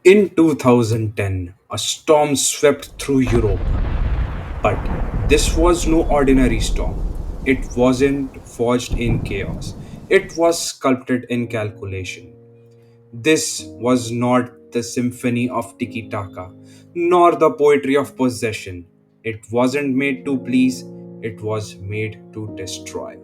In 2010, a storm swept through Europe, but this was no ordinary storm. It wasn't forged in chaos, it was sculpted in calculation. This was not the symphony of tiki taka, nor the poetry of possession. It wasn't made to please, it was made to destroy.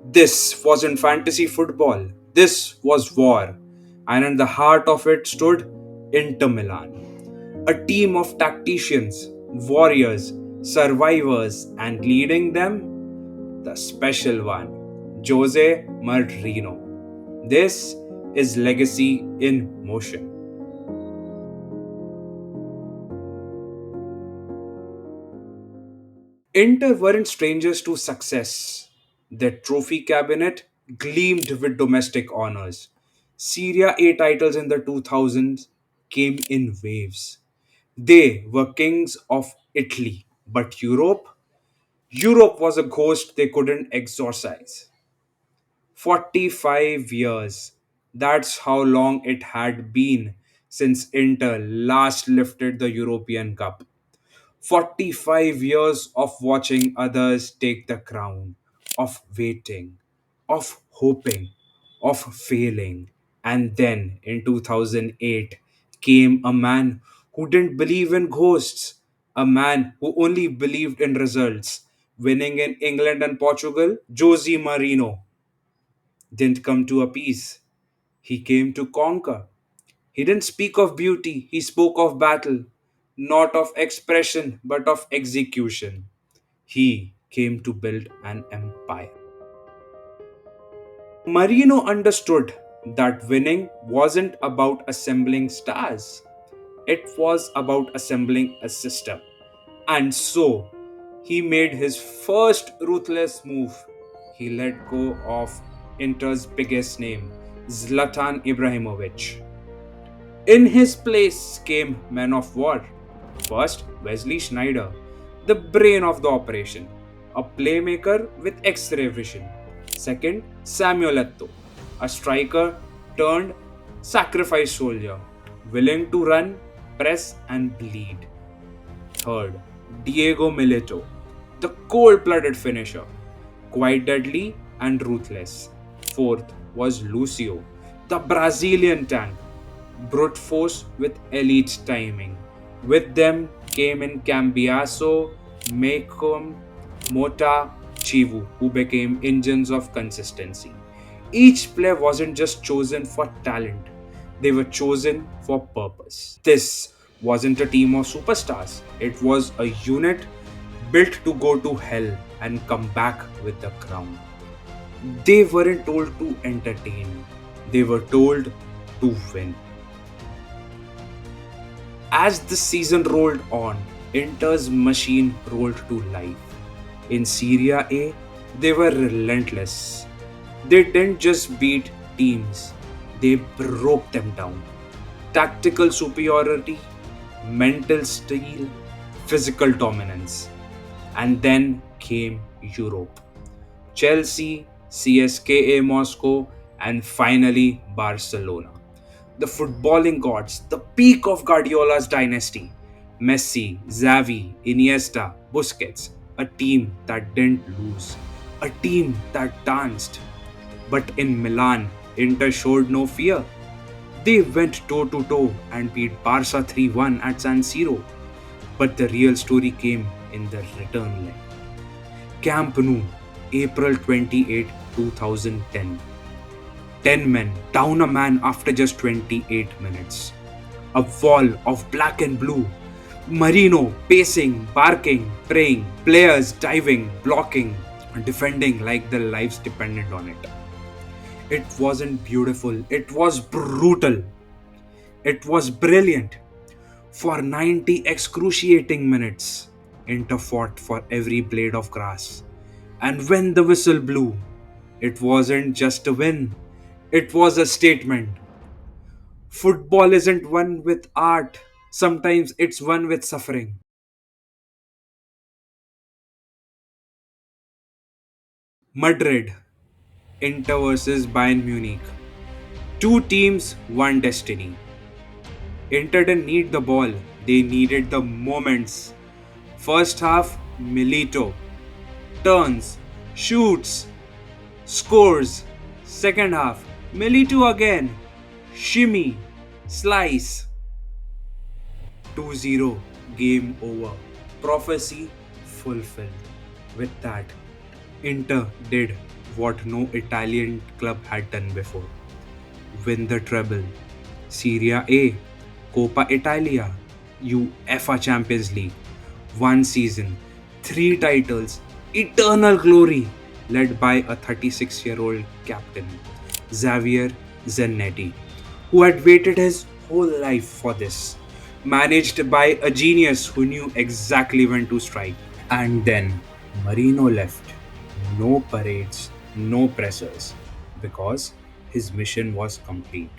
This wasn't fantasy football, this was war. And in the heart of it stood Inter Milan, a team of tacticians, warriors, survivors, and leading them, the special one, Jose Mourinho. This is legacy in motion. Inter weren't strangers to success. Their trophy cabinet gleamed with domestic honors. Serie A titles in the 2000s came in waves. They were kings of Italy, but Europe was a ghost they couldn't exorcise. 45 years. That's how long it had been since Inter last lifted the European Cup. 45 years of watching others take the crown, of waiting, of hoping, of failing. And then in 2008 came a man who didn't believe in ghosts, a man who only believed in results. Winning in England and Portugal, Jose Mourinho didn't come to appease, he came to conquer. He didn't speak of beauty, he spoke of battle, not of expression, but of execution. He came to build an empire. Marino understood that winning wasn't about assembling stars, it was about assembling a system. And so, he made his first ruthless move. He let go of Inter's biggest name, Zlatan Ibrahimovic. In his place came men of war. First, Wesley Schneider, the brain of the operation, a playmaker with X ray vision. Second, Samuel Eto'o, a striker turned sacrifice soldier, willing to run, press, and bleed. Third, Diego Milito, the cold blooded finisher, quite deadly and ruthless. Fourth was Lucio, the Brazilian tank, brute force with elite timing. With them came in Cambiaso, Macom, Mota, Chivu, who became engines of consistency. Each player wasn't just chosen for talent, they were chosen for purpose. This wasn't a team of superstars, it was a unit built to go to hell and come back with the crown. They weren't told to entertain, they were told to win. As the season rolled on, Inter's machine rolled to life. In Serie A, they were relentless. They didn't just beat teams, they broke them down. Tactical superiority, mental steel, physical dominance. And then came Europe. Chelsea, CSKA Moscow, and finally Barcelona. The footballing gods, the peak of Guardiola's dynasty. Messi, Xavi, Iniesta, Busquets, a team that didn't lose, a team that danced. But in Milan, Inter showed no fear. They went toe to toe and beat Barca 3-1 at San Siro. But the real story came in the return leg. Camp Nou, April 28, 2010. 10 men down a man after just 28 minutes. A wall of black and blue. Marino pacing, barking, praying, players diving, blocking, defending like their lives depended on it. It wasn't beautiful, it was brutal. It was brilliant. For 90 excruciating minutes, Inter fought for every blade of grass. And when the whistle blew, it wasn't just a win, it was a statement. Football isn't one with art, sometimes it's one with suffering. Madrid, Inter versus Bayern Munich. Two teams, one destiny. Inter didn't need the ball, they needed the moments. First half, Milito turns, shoots, scores. Second half, Milito again, shimmy, slice. 2-0, game over. Prophecy fulfilled. With that, Inter did what no Italian club had done before: win the treble, Serie A, Coppa Italia, UEFA Champions League. One season, three titles, eternal glory, led by a 36-year-old captain, Xavier Zanetti, who had waited his whole life for this, managed by a genius who knew exactly when to strike. And then Marino left. No parades, no pressers, because his mission was complete.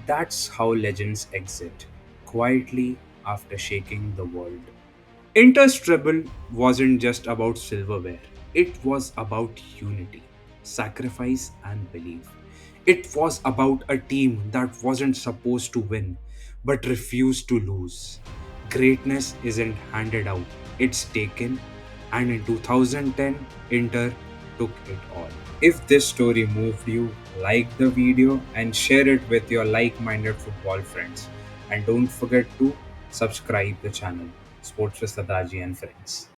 That's how legends exit, quietly after shaking the world. Inter's treble wasn't just about silverware, it was about unity, sacrifice, and belief. It was about a team that wasn't supposed to win but refused to lose. Greatness isn't handed out, it's taken, and in 2010, Inter took it all. If this story moved you, like the video and share it with your like minded football friends. And don't forget to subscribe the channel. Sports with Sadaji and Friends.